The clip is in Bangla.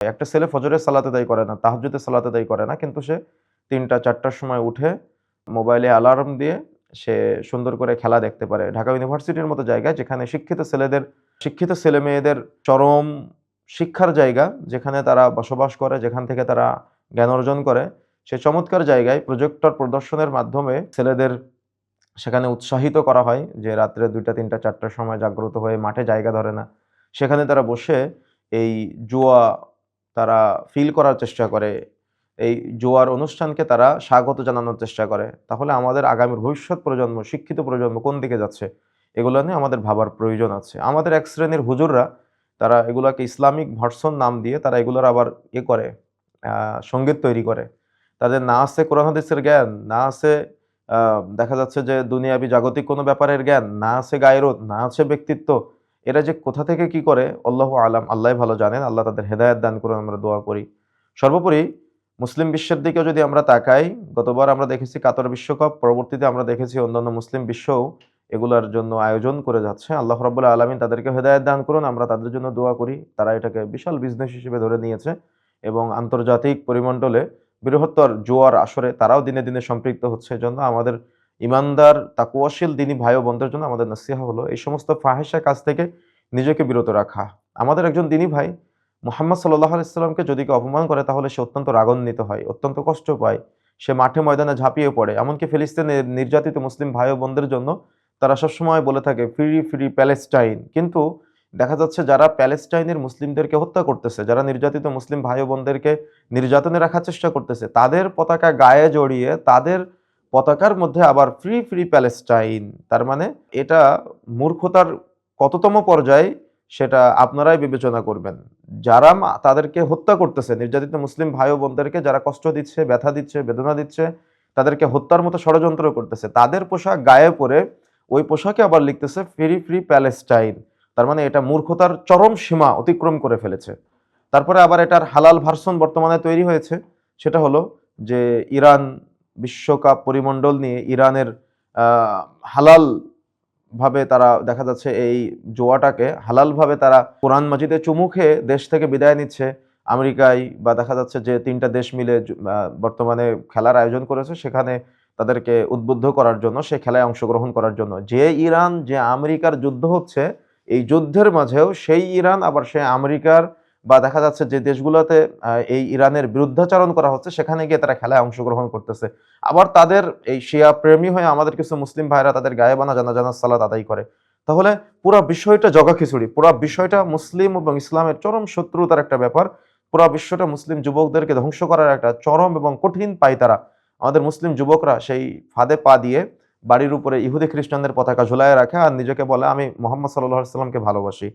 একটা ছেলে ফজরের সালাত আদায় করে না, তাহাজ্জুদের সালাত আদায় করে না। কিন্তু সে ৩টা-৪টার সময় উঠে মোবাইলে অ্যালার্ম দিয়ে সে সুন্দর করে খেলা দেখতে পারে। ঢাকা ইউনিভার্সিটির মতো জায়গায় যেখানে শিক্ষিত ছেলেমেয়েদের চরম শিক্ষার জায়গা, যেখানে তারা বসবাস করে, যেখান থেকে তারা জ্ঞান অর্জন করে, সে চমৎকার জায়গায় প্রজেক্টর প্রদর্শনের মাধ্যমে ছেলেদের সেখানে উৎসাহিত করা হয় যে রাত্রে ২টা, ৩টা, ৪টার সময় জাগ্রত হয়ে মাঠে জায়গা ধরে না। সেখানে তারা বসে এই জুয়া তারা ফিল করার চেষ্টা করে। এই জুয়ার অনুষ্ঠানকে তারা স্বাগত জানানোর চেষ্টা করে। তাহলে আমাদের আগামীর ভবিষ্যৎ প্রজন্ম, শিক্ষিত প্রজন্ম কোন দিকে যাচ্ছে? এগুলো নিয়ে আমাদের ভাবার প্রয়োজন আছে। আমাদের এক শ্রেণীর হুজুররা তারা এগুলাকে ইসলামিক ভার্সন নাম দিয়ে তারা এগুলোর আবার করে আ সংগীত তৈরি করে। তাদের না আছে কোরআন হাদিসের জ্ঞান, না আছে আ দেখা যাচ্ছে যে দুনিয়াবি জাগতিক কোনো ব্যাপারের জ্ঞান, না আছে গায়রত, না আছে ব্যক্তিত্ব। এরা যে কোথা থেকে কি করে আল্লাহু আলাম, আল্লাহই ভালো জানেন। আল্লাহ তাদের হেদায়েত দান করুন, আমরা দোয়া করি। সর্বোপরি মুসলিম বিশ্বের দিকেও যদি আমরা তাকাই, গতবার আমরা দেখেছি কাতার বিশ্বকাপ, পরবর্তীতে আমরা দেখেছি অন্যান্য মুসলিম বিশ্বও এগুলার জন্য আয়োজন করে যাচ্ছে। আল্লাহ রাব্বুল আলামিন তাদেরকে হেদায়েত দান করুন, আমরা তাদের জন্য দোয়া করি। তারা এটাকে বিশাল বিজনেস হিসেবে ধরে নিয়েছে এবং আন্তর্জাতিক পরিমণ্ডলে বৃহত্তর জুয়ার আসরে তারাও দিনে, দিনে সম্পৃক্ত হচ্ছে। এজন্য আমাদের ঈমানদার তাকওয়াশীল দ্বীনী ভাই ও বোনদের জন্য আমাদের নসিহা হলো এই সমস্ত ফাহিশা কাজ থেকে নিজেকে বিরত রাখা। আমাদের একজন দ্বীনী ভাই মুহাম্মদ সাল্লাল্লাহু আলাইহি সাল্লামকে যদি কেউ অপমান করে তাহলে সে অত্যন্ত রাগান্বিত হয়, অত্যন্ত কষ্ট পায়। সে মাঠে ময়দানে ঝাঁপিয়ে পড়ে। এমনকি ফিলিস্তিনের নির্যাতিত মুসলিম ভাই ও বোনদের জন্য তারা সবসময় বলে থাকে ফ্রি, ফ্রি প্যালেস্টাইন। কিন্তু দেখা যাচ্ছে যারা প্যালেস্টাইনের মুসলিমদেরকে হত্যা করতেছে, যারা নির্যাতিত মুসলিম ভাই ও বোনদেরকে নির্যাতনে রাখার চেষ্টা করতেছে, তাদের পতাকা গায়ে জড়িয়ে তাদের পতাকার মধ্যে আবার ফ্রি, ফ্রি প্যালেস্টাইন। তার মানে এটা মূর্খতার কততম পর্যায় সেটা আপনারাই বিবেচনা করবেন। যারা তাদেরকে হত্যা করতেছে, নির্যাতিত মুসলিম ভাই ও বোনদেরকে যারা কষ্ট দিচ্ছে, ব্যথা দিচ্ছে, বেদনা দিচ্ছে, তাদেরকে হত্যার মতো ষড়যন্ত্র করতেছে, তাদের পোশাক গায়ে পরে ওই পোশাকে আবার লিখতেছে ফ্রি, ফ্রি প্যালেস্টাইন। তার মানে এটা মূর্খতার চরম সীমা অতিক্রম করে ফেলেছে। তারপরে আবার এটার হালাল ভার্সন বর্তমানে তৈরি হয়েছে। সেটা হলো যে ইরান বিশ্বকাপ পরিমণ্ডল নিয়ে ইরানের আ হালাল ভাবে তারা দেখা যাচ্ছে এই জুয়াটাকে হালালভাবে তারা কোরআন মাজিদে চুমু খেয়ে দেশ থেকে বিদায় নিচ্ছে। আমেরিকায় বা দেখা যাচ্ছে যে ৩ টা দেশ মিলে বর্তমানে খেলার আয়োজন করেছে সেখানে তাদেরকে উদ্বুদ্ধ করার জন্য, সেই খেলায় অংশগ্রহণ করার জন্য। যে ইরান, যে আমেরিকার যুদ্ধ হচ্ছে, এই যুদ্ধের মাঝেও সেই ইরান আবার সেই আমেরিকার বা দেখা যাচ্ছে যে দেশগুলোতে এই ইরানের বিরুদ্ধাচরণ করা হচ্ছে সেখানে গিয়ে তারা খেলায় অংশগ্রহণ করতেছে। আবার তাদের এই শিয়া প্রেমী হয়ে আমাদের কিছু মুসলিম ভাইরা তাদের গায়েবানা জানাজার সালাত আদায় করে। তাহলে পুরা বিষয়টা জগাখিচুড়ি। পুরা বিষয়টা মুসলিম এবং ইসলামের চরম শত্রুতার একটা ব্যাপার। পুরা বিশ্বটা মুসলিম যুবকদেরকে ধ্বংস করার একটা চরম এবং কঠিন পায়তারা। আমাদের মুসলিম যুবকরা সেই ফাঁদে পা দিয়ে বাড়ির উপরে ইহুদি খ্রিস্টানদের পতাকা ঝুলায়ে রাখে আর নিজেকে বলে আমি মুহাম্মদ সাল্লাল্লাহু আলাইহি ওয়াসাল্লামকে ভালোবাসি।